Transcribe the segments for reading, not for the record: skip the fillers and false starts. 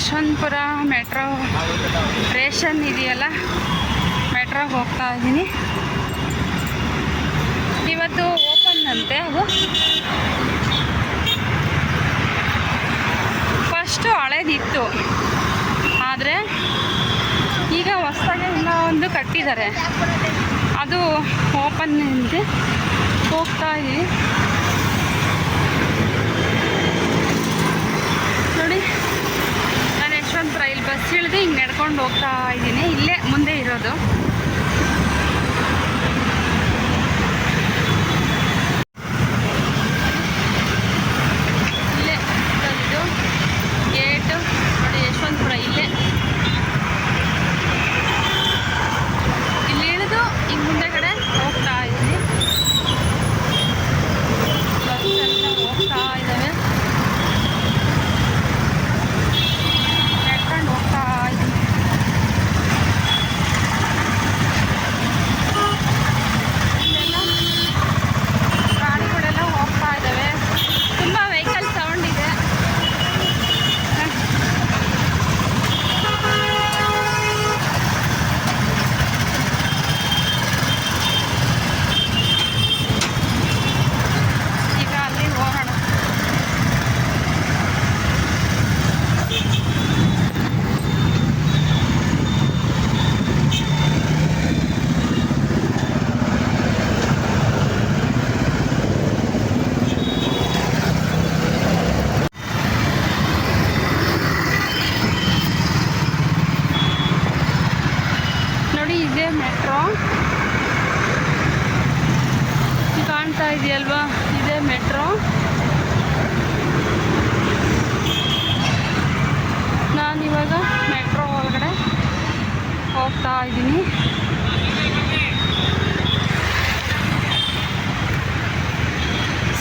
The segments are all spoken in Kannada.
ಯಶವಂತಪುರ ಮೆಟ್ರೋ ರೇಷನ್ ಇದೆಯಲ್ಲ, ಮೆಟ್ರೋಗೆ ಹೋಗ್ತಾ ಇದ್ದೀನಿ. ಇವತ್ತು ಓಪನ್ ಅಂತೆ. ಅದು ಫಸ್ಟು ಹಳೇದಿತ್ತು, ಆದರೆ ಈಗ ಹೊಸದಾಗಿ ಇನ್ನೂ ಒಂದು ಕಟ್ಟಿದ್ದಾರೆ, ಅದು ಓಪನ್ ಅಂತೆ. ಹೋಗ್ತಾ ಇದ್ದೀವಿ ನೋಡಿ. ನಾನು ಯಶವಂತಪುರ ಇಲ್ಲಿ ಬಸ್ ಇಳಿದು ಹಿಂಗೆ ನಡ್ಕೊಂಡು ಹೋಗ್ತಾ ಇದ್ದೀನಿ. ಇಲ್ಲೇ ಮುಂದೆ ಇರೋದು. ಇಲ್ಲೇ ಇದು ಗೇಟು ನೋಡಿ, ಯಶವಂತಪುರ ಇಲ್ಲೇ. ಇಲ್ಲಿ ಇಳಿದು ಹಿಂಗೆ ಮುಂದೆ ಕಡೆ ಹೋಗ್ತಾ ಇದ್ದೀನಿ. ಬಸ್ ಎಲ್ಲ ಹೋಗ್ತಾ ಇದ್ದಾವೆ, ನಡ್ಕೊಂಡು ಹೋಗ್ತಾ ಇದ್ದೀನಿ. ಇಲ್ಲೆಲ್ಲ ಗಾಡಿಗಳೆಲ್ಲ ಹೋಗ್ತಾ ಇದ್ದಾವೆ, ತುಂಬ ವೆಹಿಕಲ್ ಸೌಂಡ್ ಇದೆ. ಈಗ ಅಲ್ಲಿ ಹೋಗೋಣ. ನೋಡಿ, ಇದೇ ಮೆಟ್ರೋ ಕಾಣ್ತಾ ಇದೆಯಲ್ವಾ, ಇದೇ ಮೆಟ್ರೋ. ನಾನಿವಾಗ ಮೆಟ್ರೋ ಒಳಗಡೆ ಹೋಗ್ತಾ ಇದ್ದೀನಿ.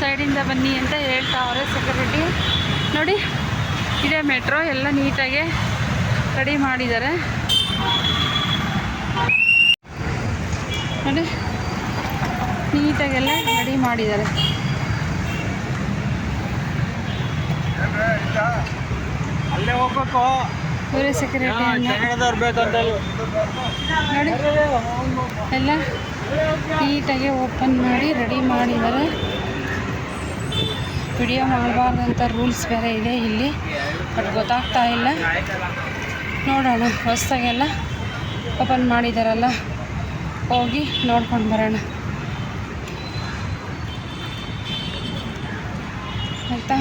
ಸೈಡಿಂದ ಬನ್ನಿ ಅಂತ ಹೇಳ್ತಾವ್ರೆ ಸೆಕ್ಯೂರಿಟಿ. ನೋಡಿ, ಇದೇ ಮೆಟ್ರೋ, ಎಲ್ಲ ನೀಟಾಗಿ ರೆಡಿ ಮಾಡಿದ್ದಾರೆ ನೋಡಿ, ನೀಟಾಗೆಲ್ಲ ರೆಡಿ ಮಾಡಿದ್ದಾರೆ. ಅಲ್ಲೇ ಹೋಗ್ಬೇಕು, ಇವರೇ ಸೆಕ್ಯೂರಿಟಿ ನೋಡಿ. ಎಲ್ಲ ನೀಟಾಗಿ ಓಪನ್ ಮಾಡಿ ರೆಡಿ ಮಾಡಿದ್ದಾರೆ. ವಿಡಿಯೋ ಮಾಡಬಾರ್ದಂಥ ರೂಲ್ಸ್ ಬೇರೆ ಇದೆ ಇಲ್ಲಿ, ಬಟ್ ಗೊತ್ತಾಗ್ತಾ ಇಲ್ಲ. ನೋಡೋಣ, ಹೊಸದಾಗೆಲ್ಲ ಓಪನ್ ಮಾಡಿದಾರಲ್ಲ, ಹೋಗಿ ನೋಡ್ಕೊಂಡು ಬರೋಣ ಆಯಿತಾ.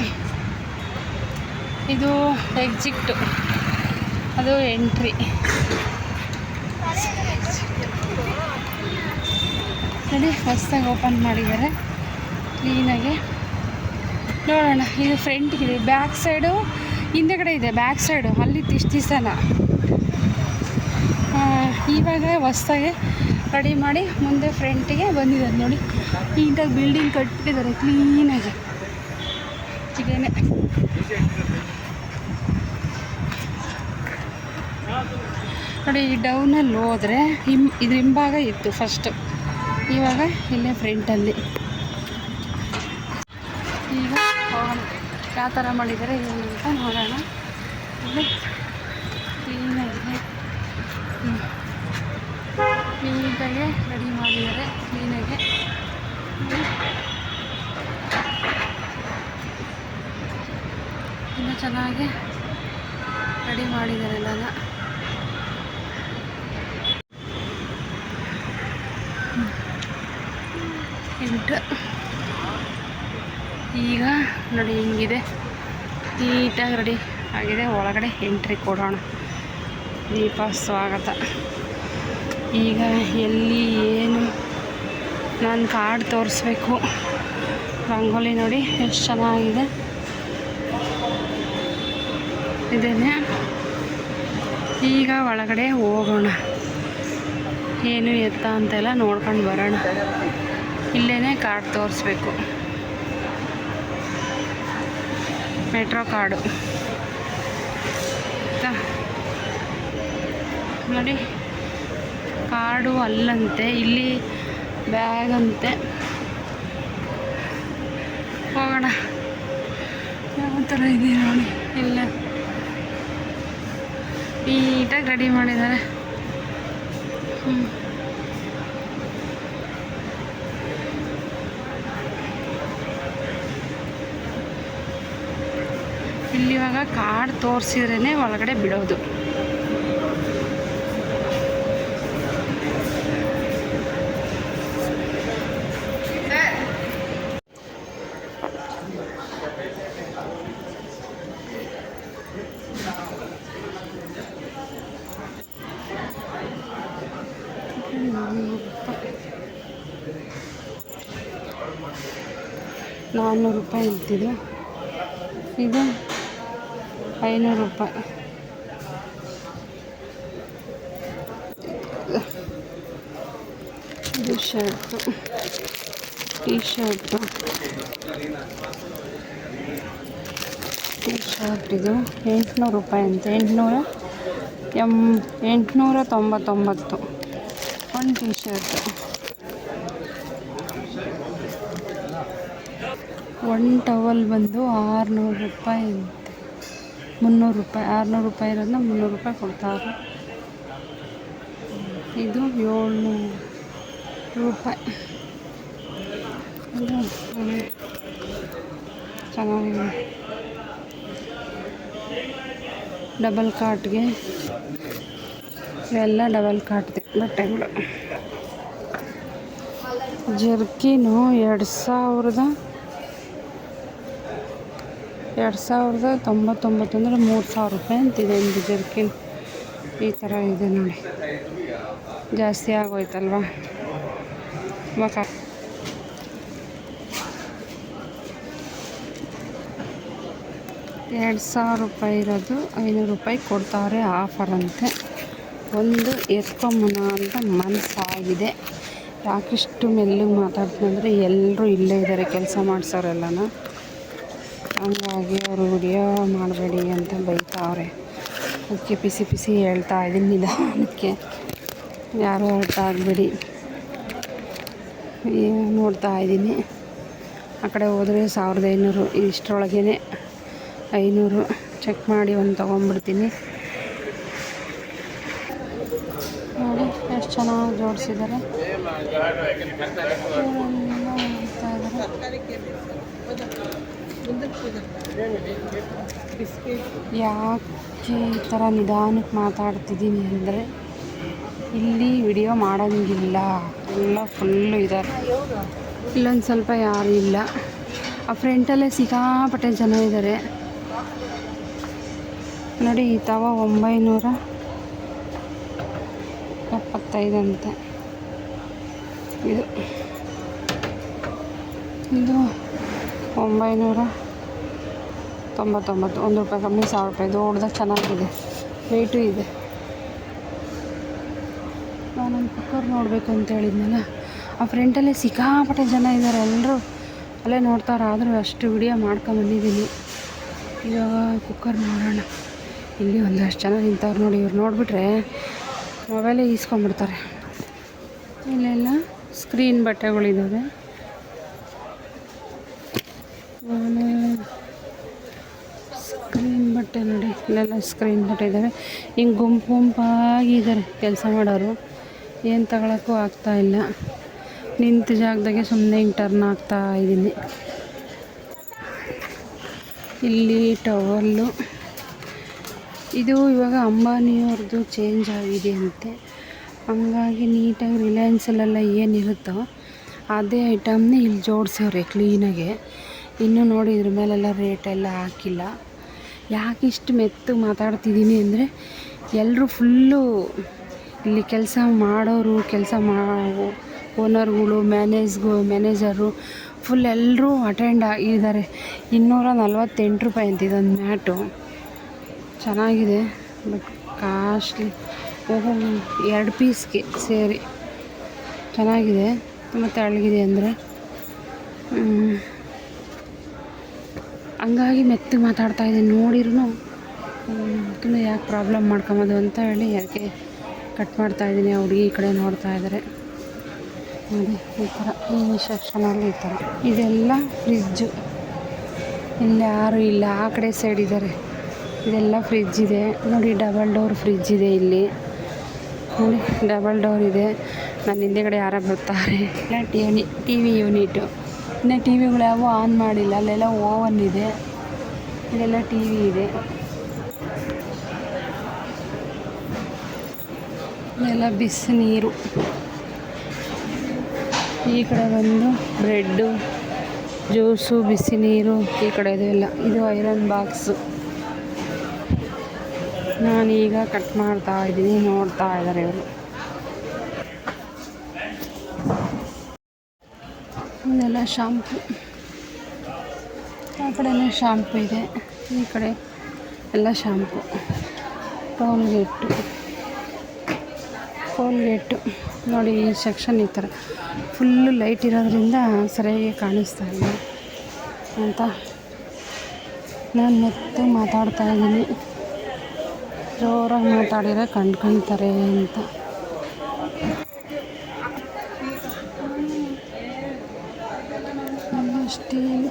ಇದು ಎಕ್ಸಿಟ್, ಅದು ಎಂಟ್ರಿ. ನೋಡಿ, ಹೊಸದಾಗಿ ಓಪನ್ ಮಾಡಿದ್ದಾರೆ ಕ್ಲೀನಾಗಿ. ನೋಡೋಣ, ಇದು ಫ್ರಂಟಿಗಿದೆ, ಬ್ಯಾಕ್ ಸೈಡು ಹಿಂದೆಗಡೆ ಇದೆ. ಬ್ಯಾಕ್ ಸೈಡು ಅಲ್ಲಿ ಇಷ್ಟು ದಿವಸನ ಇವಾಗ ಹೊಸದಾಗಿ ರೆಡಿ ಮಾಡಿ ಮುಂದೆ ಫ್ರಂಟಿಗೆ ಬಂದಿದ್ದಾರೆ ನೋಡಿ. ನೀಟಾಗಿ ಬಿಲ್ಡಿಂಗ್ ಕಟ್ಟಿದ್ದಾರೆ ಕ್ಲೀನಾಗಿ. ಇದೇನೆ ನೋಡಿ, ಈ ಡೌನಲ್ಲಿ ಹೋದರೆ ಇದು ಹಿಂಭಾಗ ಇತ್ತು ಫಸ್ಟು, ಇವಾಗ ಇಲ್ಲೇ ಫ್ರಂಟಲ್ಲಿ. ಈಗ ಹೋಗೋಣ, ಯಾವ ಥರ ಮಾಡಿದ್ದಾರೆ ಏನು ಅಂತ ನೋಡೋಣ. ಇಲ್ಲಿ ಕ್ಲೀನಾಗಿದೆ, ನೀಟಾಗಿ ರೆಡಿ ಮಾಡಿದ್ದಾರೆ ಕ್ಲೀನಾಗಿ. ಇನ್ನೂ ಚೆನ್ನಾಗಿ ರೆಡಿ ಮಾಡಿದ್ದಾರೆ ಎಲ್ಲ. ಈಗ ನೋಡಿ ಹಿಂಗಿದೆ, ನೀಟಾಗಿ ರೆಡಿ ಆಗಿದೆ. ಒಳಗಡೆ ಎಂಟ್ರಿ ಕೊಡೋಣ. ದೀಪ ಸ್ವಾಗತ. ಈಗ ಎಲ್ಲಿ ಏನು ನಾನು ಕಾರ್ಡ್ ತೋರಿಸ್ಬೇಕು. ರಂಗೋಲಿ ನೋಡಿ ಎಷ್ಟು ಚೆನ್ನಾಗಿದೆ. ಇದೇನೆ. ಈಗ ಒಳಗಡೆ ಹೋಗೋಣ, ಏನು ಎತ್ತ ಅಂತೆಲ್ಲ ನೋಡ್ಕೊಂಡು ಬರೋಣ. ಇಲ್ಲೇ ಕಾರ್ಡ್ ತೋರಿಸ್ಬೇಕು, ಮೆಟ್ರೋ ಕಾರ್ಡು ನೋಡಿ. ಕಾರ್ಡು ಅಲ್ಲಂತೆ, ಇಲ್ಲಿ ಬ್ಯಾಗ್ ಅಂತೆ. ಹೋಗೋಣ, ಯಾವ ಥರ ಇದೆ ನೋಡಿ. ಇಲ್ಲ ನೀಟಾಗಿ ರೆಡಿ ಮಾಡಿದ್ದಾರೆ. ಇಲ್ಲಿ ಇವಾಗ ಕಾರ್ಡ್ ತೋರಿಸಿದ್ರೇ ಒಳಗಡೆ ಬಿಡೋದು. ₹400 ಇರ್ತಿದ್ದು, ಇದು ₹500. ಇದು ಶರ್ಟು, ಟೀ ಶರ್ಟ್ ಇದು ₹800 ಅಂತೆ. 899 ಒಂದು ಟೀ ಶರ್ಟ್. ಒಂದು ಟವಲ್ ಬಂದು ₹600 ಅಂತೆ. ₹300, ₹600 ಇರೋದನ್ನ ₹300 ಕೊಡ್ತಾರೆ. ಇದು ₹700. ಇದು ಚೆನ್ನಾಗಿದೆ. ಡಬಲ್ ಕಾಟ್ಗೆ ಇವೆಲ್ಲ ಡಬಲ್ ಕಾಟ್ದೆ ಬಟ್ಟೆಗಳು. ಜರ್ಕಿನು $2,099 ಅಂದರೆ ₹3,000 ಅಂತಿದೆ ಒಂದು ಜರ್ಕಿನ್. ಈ ಥರ ಇದೆ ನೋಡಿ, ಜಾಸ್ತಿ ಆಗೋಯ್ತಲ್ವ. ₹2,000 ಇರೋದು ₹500 ಕೊಡ್ತಾರೆ, ಆಫರ್ ಅಂತೆ. ಒಂದು ಎತ್ಕೊಂಬನ ಅಂತ ಮನಸ್ಸಾಗಿದೆ. ಯಾಕಿಷ್ಟು ಮೆಲ್ಲಗೆ ಮಾತಾಡ್ತೀನಂದರೆ ಎಲ್ಲರೂ ಇಲ್ಲೇ ಇದ್ದಾರೆ, ಕೆಲಸ ಮಾಡಿಸೋರೆಲ್ಲನ. ಹಂಗಾಗಿ ಅವರು ವಿಡಿಯೋ ಮಾಡಬೇಡಿ ಅಂತ ಬೈತಾವ್ರೆ. ಅದಕ್ಕೆ ಪಿಸಿ ಹೇಳ್ತಾ ಇದ್ದೀನಿ, ನಿಧಾನಕ್ಕೆ, ಯಾರೂ ಅರ್ಥ ಆಗಬೇಡಿ. ನೋಡ್ತಾ ಇದ್ದೀನಿ. ಆ ಕಡೆ ಹೋದರೆ 1,500, ಇಷ್ಟರೊಳಗೇ 500 ಚೆಕ್ ಮಾಡಿ ಒಂದು ತೊಗೊಂಡ್ಬಿಡ್ತೀನಿ. ನೋಡಿ ಎಷ್ಟು ಚೆನ್ನಾಗಿ ಜೋಡಿಸಿದ್ದಾರೆ. ಯಾಕೆ ಈ ಥರ ನಿಧಾನಕ್ಕೆ ಮಾತಾಡ್ತಿದ್ದೀನಿ ಅಂದರೆ, ಇಲ್ಲಿ ವಿಡಿಯೋ ಮಾಡೋಂಗಿಲ್ಲ, ಎಲ್ಲ ಫುಲ್ಲು ಇದ್ದಾರೆ. ಇಲ್ಲೊಂದು ಸ್ವಲ್ಪ ಯಾರೂ ಇಲ್ಲ. ಆ ಫ್ರಂಟಲ್ಲೇ ಸಿಕ್ಕಾಪಟ್ಟೆ ಜನ ಇದ್ದಾರೆ ನೋಡಿ. ಈ ತವ 975 ಅಂತೆ. ಇದು 999, ₹1 ಕಮ್ಮಿ, ₹1,000. ದೊಡ್ಡದಾಗಿ ಚೆನ್ನಾಗಿದೆ, ರೇಟು ಇದೆ. ನಾನೊಂದು ಕುಕ್ಕರ್ ನೋಡಬೇಕು ಅಂತ ಹೇಳಿದ್ನಲ್ಲ, ಆ ಫ್ರಂಟಲ್ಲೇ ಸಿಕ್ಕಾಪಟ್ಟೆ ಜನ ಇದ್ದಾರೆ, ಎಲ್ಲರೂ ಅಲ್ಲೇ ನೋಡ್ತಾರೆ. ಆದರೂ ಅಷ್ಟು ವಿಡಿಯೋ ಮಾಡ್ಕೊಂಬಂದಿದ್ದೀನಿ. ಇವಾಗ ಕುಕ್ಕರ್ ನೋಡೋಣ. ಇಲ್ಲಿ ಒಂದಷ್ಟು ಜನ ನಿಂತವ್ರು ನೋಡಿ. ಇವ್ರು ನೋಡಿಬಿಟ್ರೆ ಮೊಬೈಲೇ ಈಸ್ಕೊಂಡ್ಬಿಡ್ತಾರೆ. ಇಲ್ಲೆಲ್ಲ ಸ್ಕ್ರೀನ್ ಬಟ್ಟೆಗಳಿದ್ದಾವೆ. ಸ್ಕ್ರೀನ್ ಬಟ್ಟೆ ನೋಡಿ, ಇಲ್ಲೆಲ್ಲ ಸ್ಕ್ರೀನ್ ಬಟ್ಟೆ ಇದ್ದಾವೆ. ಹಿಂಗೆ ಗುಂಪಾಗಿದ್ದಾರೆ ಕೆಲಸ ಮಾಡೋರು. ಏನು ತಗೊಳಕ್ಕೂ ಆಗ್ತಾಯಿಲ್ಲ. ನಿಂತ ಜಾಗದಾಗೆ ಸುಮ್ಮನೆ ಹಿಂಗೆ ಟರ್ನ್ ಆಗ್ತಾ ಇದ್ದೀನಿ. ಇಲ್ಲಿ ಟವಲ್ಲು, ಇದು ಇವಾಗ ಅಂಬಾನಿಯವ್ರದ್ದು ಚೇಂಜ್ ಆಗಿದೆ ಅಂತೆ. ಹಂಗಾಗಿ ನೀಟಾಗಿ ರಿಲಯನ್ಸಲ್ಲೆಲ್ಲ ಏನಿರುತ್ತೋ ಅದೇ ಐಟಮ್ನೇ ಇಲ್ಲಿ ಜೋಡಿಸವ್ರೆ ಕ್ಲೀನಾಗೆ. ಇನ್ನೂ ನೋಡಿ ಇದ್ರ ಮೇಲೆಲ್ಲ ರೇಟೆಲ್ಲ ಹಾಕಿಲ್ಲ. ಯಾಕೆ ಇಷ್ಟು ಮೆತ್ತಗೆ ಮಾತಾಡ್ತಿದ್ದೀನಿ ಅಂದರೆ, ಎಲ್ಲರೂ ಫುಲ್ಲು ಇಲ್ಲಿ ಕೆಲಸ ಮಾಡೋರು, ಓನರ್ಗಳು, ಮ್ಯಾನೇಜರು ಫುಲ್ ಎಲ್ಲರೂ ಅಟೆಂಡ್ ಆಗಿದ್ದಾರೆ. ₹248 ಅಂತ ಇದೊಂದು ಮ್ಯಾಟು. ಚೆನ್ನಾಗಿದೆ, ಬಟ್ ಕಾಸ್ಟ್ಲಿ. 2 ಪೀಸ್ಗೆ ಸೇರಿ ಚೆನ್ನಾಗಿದೆ, ತುಂಬ ತೆಳ್ಳಗಿದೆ ಅಂದರೆ. ಹಂಗಾಗಿ ಮೆತ್ತಗೆ ಮಾತಾಡ್ತಾಯಿದ್ದೀನಿ. ನೋಡಿರೂ ತುಂಬ ಯಾಕೆ ಪ್ರಾಬ್ಲಮ್ ಮಾಡ್ಕೊಂಬೋದು ಅಂತ ಹೇಳಿ ಯಾಕೆ ಕಟ್ ಮಾಡ್ತಾಯಿದ್ದೀನಿ. ಆ ಹುಡುಗಿ ಈ ಕಡೆ ನೋಡ್ತಾ ಇದ್ದಾರೆ ನೋಡಿ. ಈ ಥರ ಈ ಸೆಕ್ಷನಲ್ಲಿ ಈ ಥರ ಇದೆಲ್ಲ ಫ್ರಿಜ್ಜು. ಇಲ್ಲಿ ಯಾರೂ ಇಲ್ಲ, ಆ ಕಡೆ ಸೈಡ್ ಇದ್ದಾರೆ. ಇದೆಲ್ಲ ಫ್ರಿಜ್ ಇದೆ ನೋಡಿ, ಡಬಲ್ ಡೋರ್ ಫ್ರಿಜ್ ಇದೆ ಇಲ್ಲಿ ನೋಡಿ, ಡಬಲ್ ಡೋರ್ ಇದೆ. ನನ್ನ ಹಿಂದೆಗಡೆ ಯಾರೋ ಬರ್ತಾರೆ. ಇಲ್ಲ ಟಿ ವಿ ಯೂನಿಟು, ಇನ್ನು ಟಿ ವಿಗಳು ಯಾವೂ ಆನ್ ಮಾಡಿಲ್ಲ. ಅಲ್ಲೆಲ್ಲ ಓವನ್ ಇದೆ, ಇಲ್ಲೆಲ್ಲ ಟಿ ವಿ ಇದೆ. ಎಲ್ಲ ಬಿಸಿನೀರು. ಈ ಕಡೆ ಬಂದು ಬ್ರೆಡ್ಡು, ಜ್ಯೂಸು, ಬಿಸಿ ನೀರು ಈ ಕಡೆ ಇದೆಲ್ಲ. ಇದು ಐರನ್ ಬಾಕ್ಸು. ನಾನೀಗ ಕಟ್ ಮಾಡ್ತಾ ಇದ್ದೀನಿ, ನೋಡ್ತಾ ಇದ್ದಾರೆ ಇವರು. ಇದೆಲ್ಲ ಶಾಂಪು, ಆ ಕಡೆಯೂ ಶಾಂಪು ಇದೆ, ಈ ಕಡೆ ಎಲ್ಲ ಶಾಂಪು. ಕೋಲ್ಗೇಟು ನೋಡಿ, ಈ ಸೆಕ್ಷನ್ ಈ ಥರ ಫುಲ್ಲು ಲೈಟ್ ಇರೋದ್ರಿಂದ ಸರಿಯಾಗಿ ಕಾಣಿಸ್ತಾ ಇಲ್ಲ ಅಂತ ನಾನು ಮತ್ತೆ ಮಾತಾಡ್ತಾ ಇದ್ದೀನಿ. ಜೋರಾಗಿ ಮಾತಾಡಿದರೆ ಕಂಡ್ಕೊಳ್ತಾರೆ ಅಂತ. ಸ್ಟೀಲ್,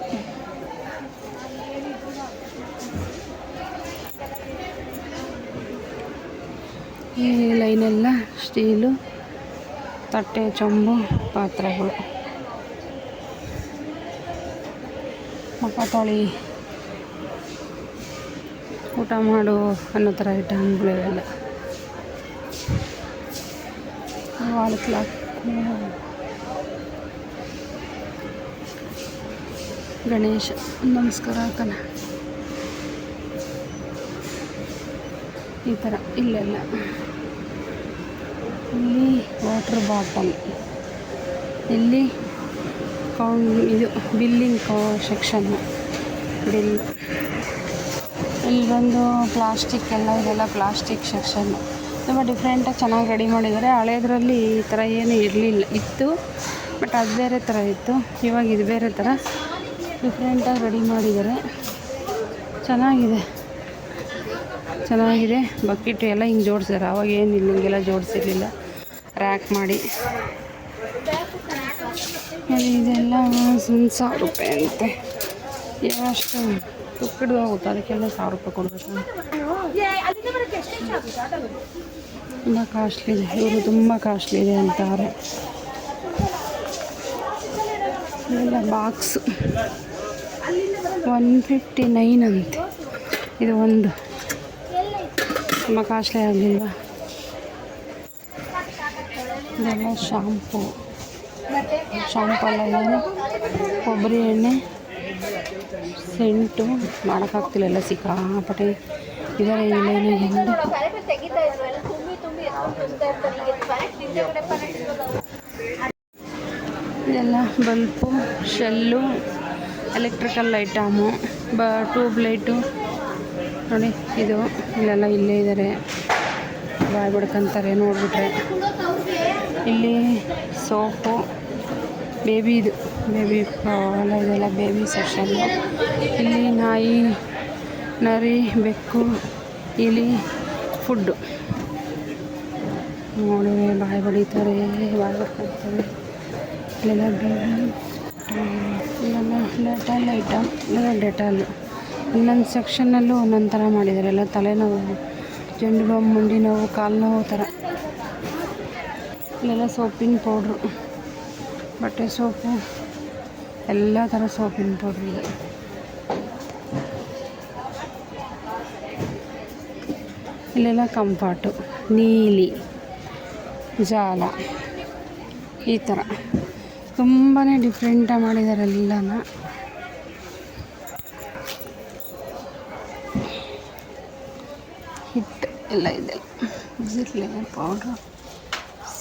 ಈ ಲೈನೆಲ್ಲ ಸ್ಟೀಲು, ತಟ್ಟೆ, ಚೊಂಬು, ಪಾತ್ರೆಗಳು, ಮುಖ ತೊಳಿ, ಊಟ ಮಾಡು ಅನ್ನೋ ಥರ ಐಟಮ್ಗಳಿವೆಲ್ಲ. ವಾಲ್ ಕ್ಲಾಕ್, ಗಣೇಶ ನಮಸ್ಕಾರ ಹಾಕೋಣ ಈ ಥರ. ಇಲ್ಲೆಲ್ಲ ಇಲ್ಲಿ ವಾಟರ್ ಬಾಟಲ್, ಇಲ್ಲಿ ಇದು ಬಿಲ್ಲಿಂಗ್ ಸೆಕ್ಷನ್ನು, ಬಿಲ್. ಇಲ್ಲಿ ಬಂದು ಪ್ಲಾಸ್ಟಿಕ್ ಎಲ್ಲ, ಇದೆಲ್ಲ ಪ್ಲಾಸ್ಟಿಕ್ ಸೆಕ್ಷನ್ನು. ತುಂಬ ಡಿಫ್ರೆಂಟಾಗಿ ಚೆನ್ನಾಗಿ ರೆಡಿ ಮಾಡಿದ್ದಾರೆ. ಹಳೇದರಲ್ಲಿ ಈ ಥರ ಏನು ಇರಲಿಲ್ಲ, ಇತ್ತು ಬಟ್ ಅದು ಬೇರೆ ಥರ ಇತ್ತು. ಇವಾಗ ಇದು ಬೇರೆ ಥರ ಡಿಫ್ರೆಂಟಾಗಿ ರೆಡಿ ಮಾಡಿದ್ದಾರೆ. ಚೆನ್ನಾಗಿದೆ. ಬಕೆಟ್ ಎಲ್ಲ ಹಿಂಗೆ ಜೋಡಿಸಿದ್ದಾರೆ. ಅವಾಗ ಏನಿಲ್ಲ, ಹಿಂಗೆಲ್ಲ ಜೋಡಿಸಿರ್ಲಿಲ್ಲ, ರ್ಯಾಕ್ ಮಾಡಿ. ಇದೆಲ್ಲ 1,000 ರೂಪಾಯಿ ಅಂತೆ. ಎಷ್ಟು ತುಕ್ಕಿಡ್ದು ಹೋಗುತ್ತೆ, ಅದಕ್ಕೆಲ್ಲ 1,000 ರೂಪಾಯಿ ಕೊಡಬೇಕು. ತುಂಬ ಕಾಸ್ಟ್ಲಿ ಇದೆ, ಇವರು ತುಂಬ ಕಾಸ್ಟ್ಲಿ ಇದೆ ಅಂತಾರೆ. ಇದೆಲ್ಲ ಬಾಕ್ಸು 159 ಅಂತೆ. ಇದು ಒಂದು ತುಂಬ ಕಾಸ್ಟ್ಲಿ ಆಗಲಿಲ್ಲ. ಇದೆಲ್ಲ ಶಾಂಪು ಎಲ್ಲ ಇದೆ. ಕೊಬ್ಬರಿ ಎಣ್ಣೆ, ಸೆಂಟು ಮಾಡೋಕ್ಕಾಗ್ತಿಲ್ಲ, ಎಲ್ಲ ಸಿಕ್ಕಾಪಟ್ಟೆ ಇದರ ಇಲ್ಲೇನು. ಇದೆಲ್ಲ bulb, shell, electrical item, tube light ನೋಡಿ. ಇದು ಇಲ್ಲೆಲ್ಲ ಇಲ್ಲೇ ಇದ್ದಾರೆ, ಬಾಯ್ ಬಿಡ್ಕೊಂತಾರೆ ನೋಡಿಬಿಟ್ರೆ. ಇಲ್ಲಿ ಸೋಪು, ಬೇಬಿ ಎಲ್ಲ ಇದೆಲ್ಲ ಬೇಬಿ ಸೆಕ್ಷನ್ನು. ಇಲ್ಲಿ ನಾಯಿ, ನರಿ, ಬೆಕ್ಕು, ಇಲಿ ಫುಡ್ಡು ನೋಡಿ. ಬಾಯ್ ಬಡಿತಾರೆ, ಬಾಯ್ ಬಿಡ್ಕೊತಾರೆ. ಇಲ್ಲೆಲ್ಲ ಬೇಬಿ, ಇಲ್ಲೆಲ್ಲ ಡೆಟಾಲ್ ಐಟಮ್, ಇಲ್ಲೆಲ್ಲ ಡೆಟಾಲು. ಇನ್ನೊಂದು ಸೆಕ್ಷನ್ನಲ್ಲೂ ಒಂದೊಂದು ಥರ ಮಾಡಿದ್ದಾರೆ. ಎಲ್ಲ ತಲೆನೋವು, ಜಂಡು ಬಾಂಬ್, ಮಂಡಿ ನೋವು, ಕಾಲು ನೋವು ಥರ. ಇಲ್ಲೆಲ್ಲ ಸೋಪಿನ ಪೌಡ್ರು, ಬಟ್ಟೆ ಸೋಪು, ಎಲ್ಲ ಥರ ಸೋಪಿನ ಪೌಡ್ರ್ ಇದೆ. ಇಲ್ಲೆಲ್ಲ ಕಂಫರ್ಟು, ನೀಲಿ, ಜಾಲ ಈ ಥರ ತುಂಬಾ ಡಿಫ್ರೆಂಟಾಗಿ ಮಾಡಿದ್ದಾರೆ ಎಲ್ಲನ. ಹಿಟ್ಟು ಎಲ್ಲ ಇದೆ, ಜಿರ್ಲೆ ಪೌಡ್ರು,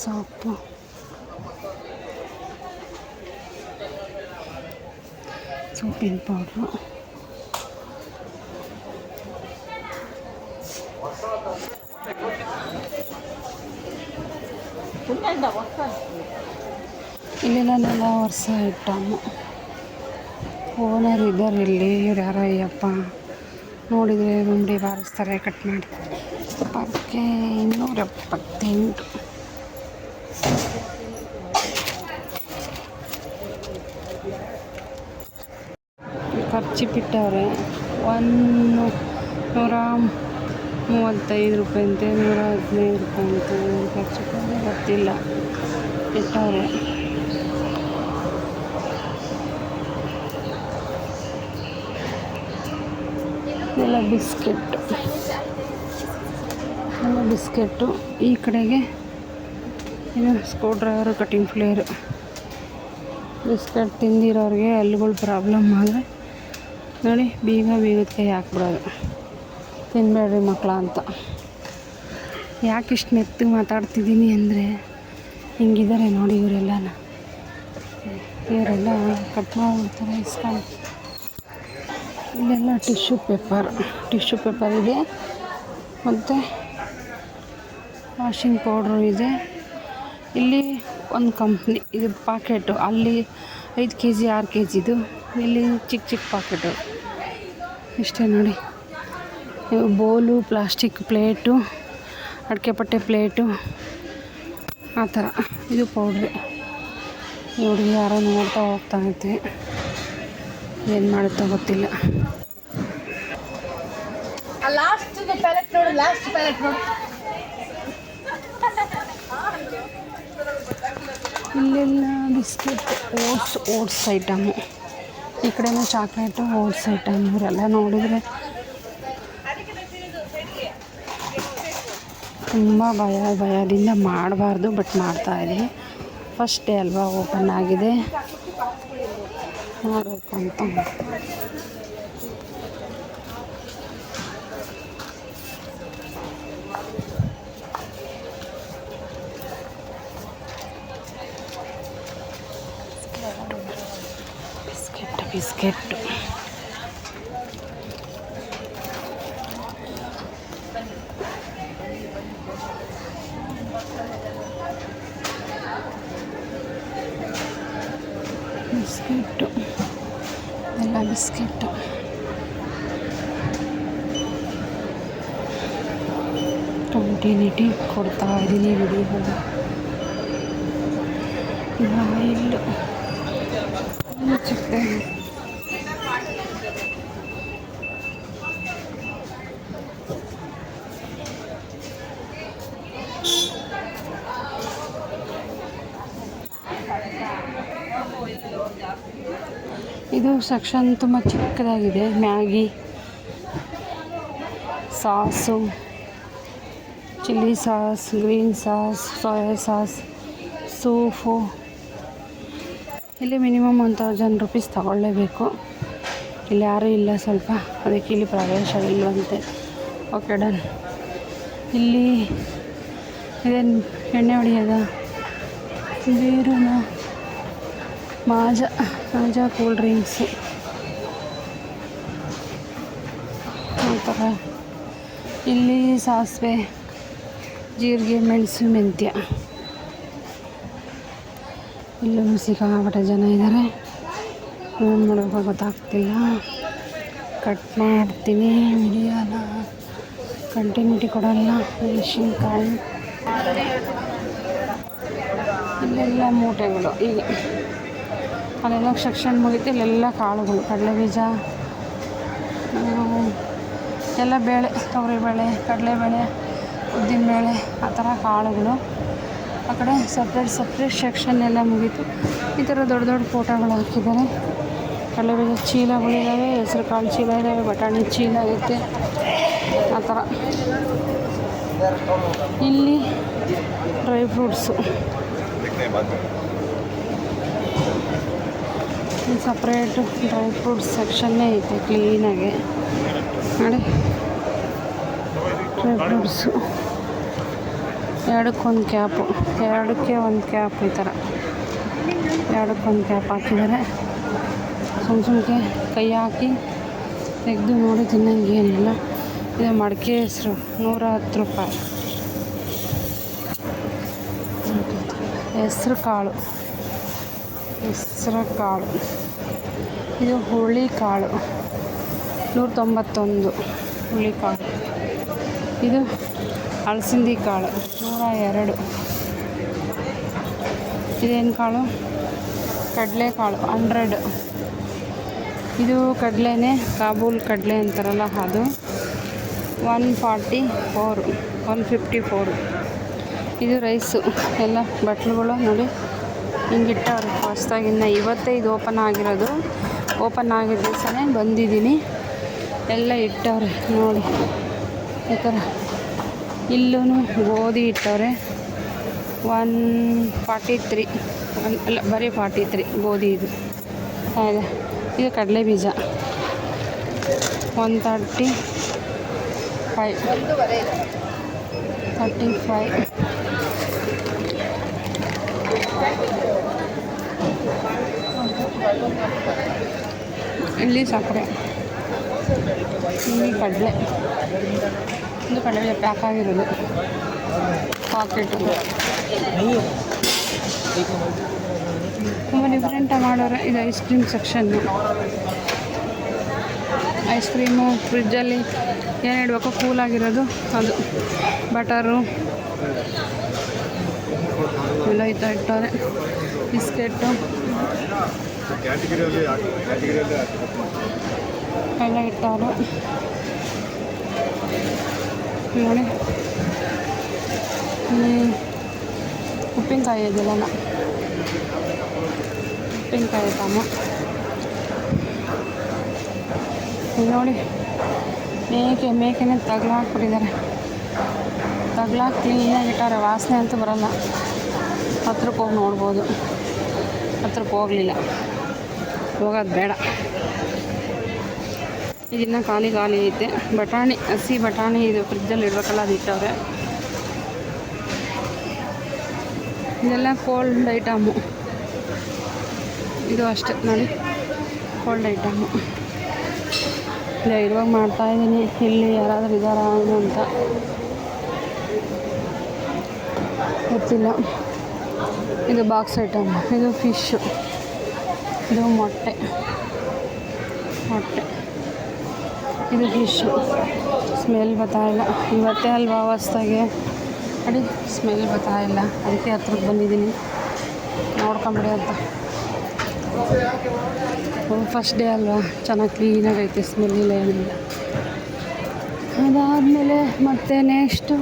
ಸೋಪು, ಸೋಪಿನ ಪೌಡ್ರು. ಇಲ್ಲೆಲ್ಲ ವರ್ಷ ಐಟಮ್ಮು. ಓನರ್ ಇದ್ದಾರೆ ಇಲ್ಲಿ. ಇವ್ರು ಯಾರೋ ಅಯ್ಯಪ್ಪ, ನೋಡಿದರೆ ಗುಂಡಿ ಬಾರಿಸ್ತಾರೆ, ಕಟ್ ಮಾಡ್ತಾರೆ. ಪಕ್ಕೆ 278. ಖರ್ಚು ಬಿಟ್ಟವ್ರೆ. 135 ರೂಪಾಯಿ ಅಂತೆ, 115 ರೂಪಾಯಿ ಅಂತೆ. ಖರ್ಚು ಗೊತ್ತಿಲ್ಲ ಇಟ್ಟವ್ರೆ. ಎಲ್ಲ ಬಿಸ್ಕೆಟ್ಟು. ಈ ಕಡೆಗೆ ಏನು screw driver, cutting plier. Biscuit ತಿಂದಿರೋರಿಗೆ ಹಲ್ಲುಗಳು ಪ್ರಾಬ್ಲಮ್ ಆದರೆ ನೋಡಿ ಬೀಗದ ಕೈ ಹಾಕ್ಬಿಡೋದು, ತಿನ್ನಬೇಡ್ರಿ ಮಕ್ಕಳ ಅಂತ. ಯಾಕೆ ಇಷ್ಟು ಮೆತ್ತಗೆ ಮಾತಾಡ್ತಿದ್ದೀನಿ ಅಂದರೆ ಹಿಂಗಿದ್ದಾರೆ ನೋಡಿ ಇವರೆಲ್ಲ ಕಟ್ ಮಾಡಿಬಿಡ್ತಾರೆ ಇಸ್ಕೊಂಡು. ಇಲ್ಲೆಲ್ಲ ಟಿಶ್ಯೂ ಪೇಪರ್ ಇದೆ, ಮತ್ತು ವಾಷಿಂಗ್ ಪೌಡ್ರು ಇದೆ. ಇಲ್ಲಿ ಒಂದು ಕಂಪ್ನಿ ಇದು ಪಾಕೆಟು, ಅಲ್ಲಿ 5 kg 6 kgದು, ಇಲ್ಲಿ ಚಿಕ್ಕ ಪಾಕೆಟು. ಇಷ್ಟೇ ನೋಡಿ. ಇವು ಬೌಲು, ಪ್ಲಾಸ್ಟಿಕ್ ಪ್ಲೇಟು, ಅಡಿಕೆ ಪಟ್ಟೆ ಪ್ಲೇಟು, ಆ ಥರ. ಇದು ಪೌಡ್ರಿ. ನೋಡಿ ಯಾರೋ ನೋಡ್ತಾ ಹೋಗ್ತಾ ಇರ್ತೀವಿ, ಏನು ಮಾಡುತ್ತೋ ಗೊತ್ತಿಲ್ಲ. ಲಾಸ್ಟ್ ಪ್ಯಾಲೆಟ್ ನೋಡು. ಇಲ್ಲೆಲ್ಲ ಬಿಸ್ಕೆಟ್, ಓಟ್ಸ್ ಐಟಮು. ಈ ಕಡೆನೂ ಚಾಕ್ಲೇಟು, ಓಟ್ಸ್ ಐಟಮ್. ಇವರೆಲ್ಲ ನೋಡಿದರೆ ತುಂಬ ಭಯದಿಂದ ಮಾಡಬಾರ್ದು, ಬಟ್ ಮಾಡ್ತಾಯಿದ್ದೀವಿ. ಫಸ್ಟ್ ಡೇ ಅಲ್ವಾ, ಓಪನ್ ಆಗಿದೆ, ಮಾಡಬೇಕು ಅಂತ. ಬಿಸ್ಕೆಟ್ಟು ಎಲ್ಲ ಬಿಸ್ಕೆಟ್ಟು. ಕಂಟಿನ್ಯೂಟಿ ಕೊಡ್ತಾ ಇದ್ದೀನಿ ವಿಡಿಯೋಗಳು. ಆಯಿಲ್ ಚಿಕ್ಕ ಇದು ಸೆಕ್ಷನ್ ತುಂಬ ಚಿಕ್ಕದಾಗಿದೆ. Maggi sauce, chilli sauce, green sauce, soya sauce, soup. ಇಲ್ಲಿ ಮಿನಿಮಮ್ 1000 ರೂಪೀಸ್ ತಗೊಳ್ಳೇಬೇಕು. ಇಲ್ಲಿ ಯಾರೂ ಇಲ್ಲ ಸ್ವಲ್ಪ, ಅದಕ್ಕೆ ಇಲ್ಲಿ ಪ್ರವೇಶವಿಲ್ಲವಂತೆ. Okay done. ಇಲ್ಲಿ ಇದೇನು ಎಣ್ಣೆ ಹೊಡೆಯೋದ, ಬೇರುನ, ಮಾಜಾ ಕೂಲ್ ಡ್ರಿಂಕ್ಸು ಈ ಥರ. ಇಲ್ಲಿ ಸಾಸಿವೆ, ಜೀರಿಗೆ, ಮೆಣಸು, ಮೆಂತ್ಯ. ಇಲ್ಲೂ ಸಿಕ್ಕಾಪಟ್ಟೆ ಜನ ಇದ್ದಾರೆ. ಏನು ಮಾಡಬೇಕು ಗೊತ್ತಾಗ್ತಿಲ್ಲ. ಕಟ್ ಮಾಡ್ತೀನಿ ವಿಡಿಯೋನ, ಕಂಟಿನ್ಯೂಟಿ ಕೊಡಲ್ಲ. ಮೆಣಸಿನ್ಕಾಯಿ, ಇಲ್ಲೆಲ್ಲ ಮೂಟೆಗಳು. ಈಗ ಅಲ್ಲೆಲ್ಲ ಸೆಕ್ಷನ್ ಮುಗಿತು. ಇಲ್ಲೆಲ್ಲ ಕಾಳುಗಳು, ಕಡಲೆಬೀಜ, ಎಲ್ಲ ಬೇಳೆ, ತೊಗರಿಬೇಳೆ, ಕಡಲೆಬೇಳೆ, ಉದ್ದಿನಬೇಳೆ, ಆ ಥರ ಕಾಳುಗಳು. ಆ ಕಡೆ ಸಪ್ರೇಟ್ ಸೆಕ್ಷನ್ ಎಲ್ಲ ಮುಗೀತು. ಈ ಥರ ದೊಡ್ಡ ಫೋಟೋಗಳು ಹಾಕಿದ್ದಾರೆ. ಕಡಲೆಬೀಜ ಚೀಲಗಳಿದ್ದಾವೆ, ಹೆಸರು ಕಾಳು ಚೀಲ ಇದ್ದಾವೆ, ಬಟಾಣಿ ಚೀಲ ಐತೆ, ಆ ಥರ. ಇಲ್ಲಿ dry fruits, separate dry fruits ಸೆಕ್ಷನ್ನೇ ಐತೆ ಕ್ಲೀನಾಗಿ ನೋಡಿ. ಡ್ರೈ ಫ್ರೂಟ್ಸು ಎರಡಕ್ಕೊಂದು ಕ್ಯಾಪು, ಎರಡಕ್ಕೆ ಒಂದು ಕ್ಯಾಪ್, ಈ ಥರ ಎರಡಕ್ಕೊಂದು ಕ್ಯಾಪ್ ಹಾಕಿದ್ದಾರೆ. ಸುಮ್ಮನೆ ಕೈ ಹಾಕಿ ತೆಗೆದು ನೋಡಿ ತಿನ್ನಂಗೆ ಏನಿಲ್ಲ. ಇದು ಮಡಿಕೆ ಹೆಸರು 110 ರೂಪಾಯಿ. ಹೆಸರು ಕಾಳು, ಇದು ಹುರುಳಿಕಾಳು 191 ಹುರುಳಿಕಾಳು. ಇದು ಅಲಸಂದಿ ಕಾಳು 102. ಇದೇನು ಕಾಳು? ಕಡಲೆಕಾಳು 100. ಇದು ಕಡಲೆನೇ, ಕಾಬೂಲ್ ಕಡಲೆ ಅಂತಾರಲ್ಲ ಅದು 144 154. ಇದು ರೈಸು ಎಲ್ಲ ಬಟ್ಲುಗಳು ನೋಡಿ ಹಿಂಗಿಟ್ಟವ್ರೆ ಹೊಸ್ದಾಗಿ. ಇನ್ನು ಇವತ್ತೇ ಇದು ಓಪನ್ ಆಗಿರೋದು. ಓಪನ್ ಆಗಿದ್ದ ದಿವಸನೇ ಬಂದಿದ್ದೀನಿ. ಎಲ್ಲ ಇಟ್ಟವ್ರೆ ನೋಡಿ ಈ ಥರ. ಇಲ್ಲೂ ಗೋಧಿ ಇಟ್ಟವ್ರೆ 143 ಅಲ್ಲ ಬರೀ 43 ಗೋಧಿ ಇದು ಇದೆ. ಇದು ಕಡಲೆ ಬೀಜ 135 35. ಇಲ್ಲಿ ಸಕ್ಕರೆ, ಇಲ್ಲಿ ಕಡಲೆ. ಇದು ಕಡಲೆ ಪ್ಯಾಕ್ ಆಗಿರೋದು ಪಾಕೆಟ್. ತುಂಬ ಡಿಫ್ರೆಂಟಾಗಿ ಮಾಡೋರೆ. ಇದು ice cream section. Ice cream ಫ್ರಿಜ್ಜಲ್ಲಿ ಏನು ಇಡಬೇಕು ಕೂಲಾಗಿರೋದು ಅದು. ಬಟರು ಎಲ್ಲ ಇಟ್ಟವ್ರೆ. ಬಿಸ್ಕೆಟ್ಟು ಎಲ್ಲ ಇಟ್ಟವ್ರೆ ನೋಡಿ. ಉಪ್ಪಿನಕಾಯಿ ಇದೆಲ್ಲ ಉಪ್ಪಿನಕಾಯಿ ಐಟಮ್ಮ ನೋಡಿ. ಮೇಕೆನೇ ತಗ್ಲಾಕ್ಬಿಟ್ಟಿದ್ದಾರೆ. ತಗ್ಲಾಕ್ ಕ್ಲೀನಾಗಿ ಇಟ್ಟಾರೆ. ವಾಸನೆ ಅಂತೂ ಬರೋಲ್ಲ. ಹತ್ರಕ್ಕೆ ಹೋಗಿ ನೋಡ್ಬೋದು. ಹತ್ರಕ್ಕೆ ಹೋಗಲಿಲ್ಲ, ಹೋಗೋದು ಬೇಡ. ಇದನ್ನು ಖಾಲಿ ಐತೆ. ಬಟಾಣಿ, ಹಸಿ ಬಟಾಣಿ ಇದು ಫ್ರಿಜ್ಜಲ್ಲಿ ಇಡಬೇಕಲ್ಲ, ಅದು ಇಟ್ಟವ್ರೆ. ಇದೆಲ್ಲ ಕೋಲ್ಡ್ ಐಟಮು. ಇದು ಅಷ್ಟೇ ನೋಡಿ, ಕೋಲ್ಡ್ ಐಟಮು. ಇಲ್ಲ ಇರುವಾಗ ಮಾಡ್ತಾಯಿದ್ದೀನಿ. ಇಲ್ಲಿ ಯಾರಾದರೂ ಇದ್ದಾರಾ ಏನು ಅಂತ ಗೊತ್ತಿಲ್ಲ. ಇದು ಬಾಕ್ಸ್ ಐಟಮ್. ಇದು ಫಿಶ್ಶು. ಇದು ಮೊಟ್ಟೆ. ಇದು ಫಿಶ್ಶು. ಸ್ಮೆಲ್ ಬರ್ತಾಯಿಲ್ಲ. ಇವತ್ತೇ ಅಲ್ವಾ ಹೊಸ್ದಾಗೆ ನೋಡಿ, ಸ್ಮೆಲ್ ಬರ್ತಾಯಿಲ್ಲ. ಅದಕ್ಕೆ ಹತ್ರಕ್ಕೆ ಬಂದಿದ್ದೀನಿ ನೋಡ್ಕೊಂಬಿಡಿ ಅಂತ. ಫಸ್ಟ್ ಡೇ ಅಲ್ವಾ, ಚೆನ್ನಾಗಿ ಕ್ಲೀನಾಗೈತೆ. ಸ್ಮೆಲ್ ಇಲ್ಲ, ಏನಿಲ್ಲ. ಅದಾದಮೇಲೆ ಮತ್ತೆ ನೆಕ್ಸ್ಟು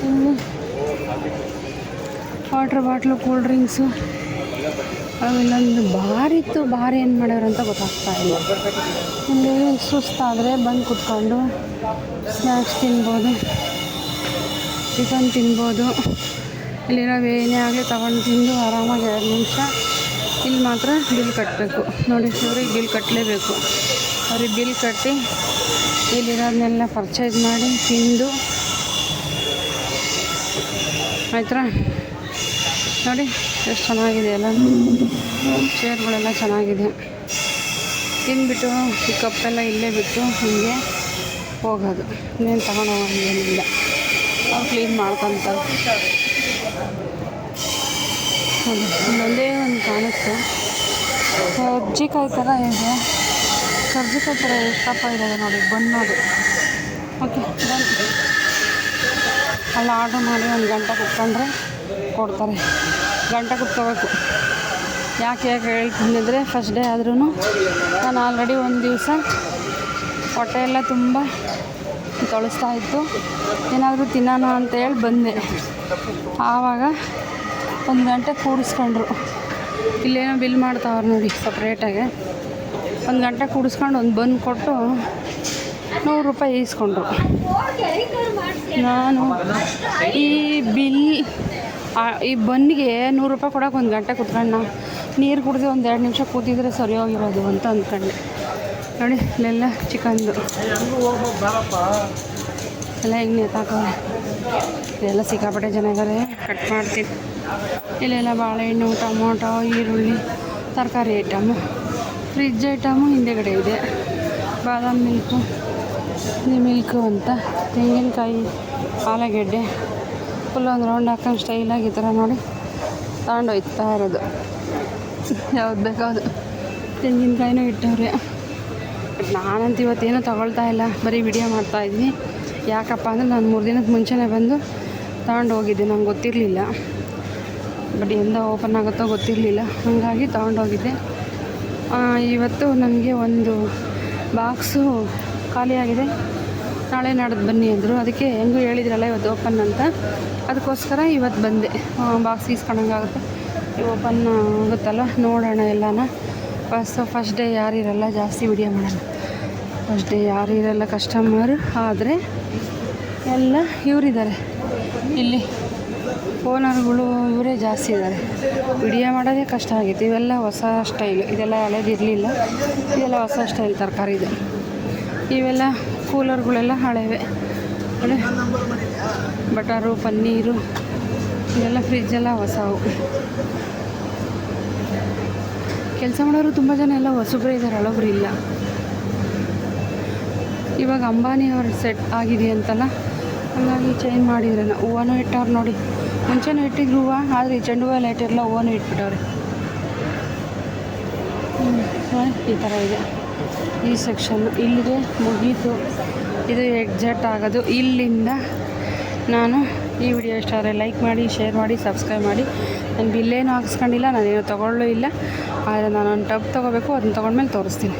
ಇಲ್ಲಿ ವಾಟ್ರ್ ಬಾಟ್ಲು, ಕೂಲ್ ಡ್ರಿಂಕ್ಸು ಅವೆಲ್ಲೊಂದು ಬಾರಿತ್ತು. ಬಾರಿ ಏನು ಮಾಡ್ಯಾರ ಅಂತ ಗೊತ್ತಾಗ್ತಾ ಇಲ್ಲ. ಇಲ್ಲಿ ಸುಸ್ತಾದರೆ ಬಂದು ಕುತ್ಕೊಂಡು ಸ್ನ್ಯಾಕ್ಸ್ ತಿನ್ಬೋದು, ಚಿಕನ್ ತಿನ್ಬೋದು. ಇಲ್ಲಿರೋ ಏನೇ ಆಗಲಿ ತೊಗೊಂಡು ತಿಂದು ಆರಾಮಾಗಿ 2 ನಿಮಿಷ. ಇಲ್ಲಿ ಮಾತ್ರ ಬಿಲ್ ಕಟ್ಟಬೇಕು ನೋಡಿ. ಇವ್ರಿಗೆ ಬಿಲ್ ಕಟ್ಟಲೇಬೇಕು. ಅವ್ರಿಗೆ ಬಿಲ್ ಕಟ್ಟಿ ಇಲ್ಲಿರೋದನ್ನೆಲ್ಲ ಪರ್ಚೇಸ್ ಮಾಡಿ ತಿಂದು ಆಯ್ತಾ. ನೋಡಿ ಎಷ್ಟು ಚೆನ್ನಾಗಿದೆ ಎಲ್ಲ. ಚೇರ್ಗಳೆಲ್ಲ ಚೆನ್ನಾಗಿದೆ. ತಿಂದ್ಬಿಟ್ಟು ಈ ಕಪ್ಪೆಲ್ಲ ಇಲ್ಲೇ ಬಿಟ್ಟು ಹೀಗೆ ಹೋಗೋದು. ಇನ್ನೇನು ತಗೊಂಡು ಹೋಗೋಂಗೇನಿಲ್ಲ. ಅವ್ರು ಕ್ಲೀನ್ ಮಾಡ್ಕೊತಾರೆ. ಒಂದೇ ಒಂದು ಕಾಣುತ್ತೆ. ಕರ್ಜಿಕಾಯಿ ಥರ ಇದೆ. ಕರ್ಜಿಕಾಯಿ ಥರ ಎಷ್ಟಪ್ಪ ಇದ್ದಾವೆ ನೋಡಿ. ಬನ್ನೋದು ಓಕೆ ಬನ್ನಿ. ಅಲ್ಲಿ ಆರ್ಡ್ರ್ ಮಾಡಿ 1 ಗಂಟೆ ಕುತ್ಕೊಂಡ್ರೆ ಕೊಡ್ತಾರೆ. ಗಂಟೆ ಕುತ್ಕೋಬೇಕು. ಯಾಕೆ ಹೇಳ್ತಿದ್ದರೆ, ಫಸ್ಟ್ ಡೇ ಆದ್ರೂ ನಾನು ಆಲ್ರೆಡಿ ಒಂದು ದಿವಸ ಹೊಟ್ಟೆ ಎಲ್ಲ ತುಂಬ ತೊಳಸ್ತಾ ಇತ್ತು. ಏನಾದರೂ ತಿನ್ನೋಣ ಅಂತೇಳಿ ಬಂದೆ. ಆವಾಗ 1 ಗಂಟೆ ಕೂಡಿಸ್ಕೊಂಡ್ರು. ಇಲ್ಲೇನೋ ಬಿಲ್ ಮಾಡ್ತಾವ್ರು ನೋಡಿ ಸಪ್ರೇಟಾಗಿ. 1 ಗಂಟೆ ಕೂಡಿಸ್ಕೊಂಡು ಒಂದು ಬನ್ ಕೊಟ್ಟು 100 ರೂಪಾಯಿ ಈಸ್ಕೊಂಡ್ರು. ನಾನು ಈ ಬನ್ನಿಗೆ 100 ರೂಪಾಯಿ ಕೊಡೋಕೆ 1 ಗಂಟೆ ಕೂತ್ಕೊಂಡು ನೀರು ಕುಡಿದು 1-2 ನಿಮಿಷ ಕೂತಿದ್ರೆ ಸರಿ ಹೋಗಿರೋದು ಅಂತ ಅಂದ್ಕೊಂಡೆ ನೋಡಿ. ಇಲ್ಲೆಲ್ಲ ಚಿಕನ್ದು ಎಲ್ಲ ಹೆಂಗೆ ನೇತಾಕವ್ರೆ. ಇಲ್ಲೆಲ್ಲ ಸಿಕ್ಕಾಪಟ್ಟೆ ಜನ ಇದ್ದಾರೆ. ಕಟ್ ಮಾಡ್ತೀನಿ. ಇಲ್ಲೆಲ್ಲ ಬಾಳೆಹಣ್ಣು, ಟೊಮೊಟೊ, ಈರುಳ್ಳಿ, ತರಕಾರಿ ಐಟಮು, ಫ್ರಿಜ್ ಐಟಮು ಹಿಂದೆಗಡೆ ಇದೆ. ಬಾದಾಮ್ ಮಿಲ್ಕು ಅಂತ, ತೆಂಗಿನಕಾಯಿ, ಆಲೂಗೆಡ್ಡೆ ಫುಲ್ ಒಂದು ರೌಂಡ್ ಹಾಕೊಂಡು ಸ್ಟೈಲಾಗಿ ಈ ಥರ ನೋಡಿ ತಗೊಂಡೋಯ್ತಾ ಇರೋದು. ಯಾವ್ದು ಬೇಕೋ ಅದು. ತೆಂಗಿನಕಾಯಿನೂ ಇಟ್ಟವ್ರೆ. ಬಟ್ ನಾನಂತೂ ಇವತ್ತೇನೂ ತೊಗೊಳ್ತಾ ಇಲ್ಲ, ಬರೀ ವಿಡಿಯೋ ಮಾಡ್ತಾಯಿದ್ದೀನಿ. ಯಾಕಪ್ಪ ಅಂದರೆ ನಾನು 3 ದಿನದ ಮುಂಚೆನೇ ಬಂದು ತಗೊಂಡು ಹೋಗಿದ್ದೆ. ನಂಗೆ ಗೊತ್ತಿರಲಿಲ್ಲ. ಬಟ್ ಎಂದ ಓಪನ್ ಆಗುತ್ತೋ ಗೊತ್ತಿರಲಿಲ್ಲ, ಹಾಗಾಗಿ ತೊಗೊಂಡೋಗಿದ್ದೆ. ಇವತ್ತು ನನಗೆ ಒಂದು ಬಾಕ್ಸು ಖಾಲಿಯಾಗಿದೆ. ನಾಳೆ ನಾಡ್ದು ಬನ್ನಿ ಅಂದರು. ಅದಕ್ಕೆ ಹೆಂಗೂ ಹೇಳಿದ್ರಲ್ಲ ಇವತ್ತು ಓಪನ್ ಅಂತ, ಅದಕ್ಕೋಸ್ಕರ ಇವತ್ತು ಬಂದೆ. ಬಾಕ್ಸ್ ಇಸ್ಕೊಂಡಂಗಾಗುತ್ತೆ, ಓಪನ್ ಆಗುತ್ತಲ್ಲ, ನೋಡೋಣ ಎಲ್ಲನ. ಫಸ್ಟ್ ಡೇ ಯಾರಿರಲ್ಲ, ಜಾಸ್ತಿ ವಿಡಿಯೋ ಮಾಡೋಣ. ಫಸ್ಟ್ ಡೇ ಯಾರು ಇರಲ್ಲ ಕಸ್ಟಮರ್, ಆದರೆ ಎಲ್ಲ ಇವರಿದ್ದಾರೆ ಇಲ್ಲಿ, ಓನರ್ಗಳು ಇವರೇ ಜಾಸ್ತಿ ಇದ್ದಾರೆ. ವಿಡಿಯೋ ಮಾಡೋದೇ ಕಷ್ಟ ಆಗಿತ್ತು. ಇವೆಲ್ಲ ಹೊಸ ಸ್ಟೈಲ್, ಇದೆಲ್ಲ ಹಳೇದಿರಲಿಲ್ಲ, ಇದೆಲ್ಲ ಹೊಸ ಸ್ಟೈಲ್ ತರಕಾರಿದು. ಇವೆಲ್ಲ ಕೂಲರ್ಗಳೆಲ್ಲ ಹಳೆವೆ, ಹಳೆ ಬಟರು, ಪನ್ನೀರು, ಇದೆಲ್ಲ ಫ್ರಿಜ್ಜೆಲ್ಲ ಹೊಸವು. ಕೆಲಸ ಮಾಡೋರು ತುಂಬ ಜನ ಎಲ್ಲ ಹೊಸಬ್ರು ಇದ್ದಾರೆ, ಹಳಬ್ರು ಇಲ್ಲ. ಇವಾಗ ಅಂಬಾನಿ ಅವ್ರ ಸೆಟ್ ಆಗಿದೆ ಅಂತಲ್ಲ, ಹಾಗಾಗಿ ಚೇಂಜ್ ಮಾಡಿದ್ರೇನ. ಹೂವನೂ ಇಟ್ಟವ್ರು ನೋಡಿ, ಮುಂಚೆನೂ ಇಟ್ಟಿದ್ರು ಹೂವು, ಆದರೆ ಈ ಚೆಂಡು ಹೂವು ಎಲ್ಲ ಇಟ್ಟಿರಲ್ಲ, ಹೂವನೂ ಇಟ್ಬಿಟ್ಟವ್ರೆ. ಈ ಥರ ಇದೆ ಈ ಸೆಕ್ಷನ್ನು. ಇಲ್ಲಿಗೆ ಮುಗೀತು, ಇದು ಎಕ್ಸಾಕ್ಟ್ ಆಗೋದು. ಇಲ್ಲಿಂದ ನಾನು ಈ ವಿಡಿಯೋ ಇಷ್ಟ ಆದರೆ ಲೈಕ್ ಮಾಡಿ, ಶೇರ್ ಮಾಡಿ, ಸಬ್ಸ್ಕ್ರೈಬ್ ಮಾಡಿ. ನಾನು ಬಿಲ್ಲೇನು ಹಾಕ್ಸ್ಕೊಂಡಿಲ್ಲ, ನಾನೇನು ತೊಗೊಳ್ಳೂ ಇಲ್ಲ. ಆದರೆ ನಾನೊಂದು ಟಬ್ ತೊಗೋಬೇಕು, ಅದನ್ನ ತೊಗೊಂಡ್ಮೇಲೆ ತೋರಿಸ್ತೀನಿ.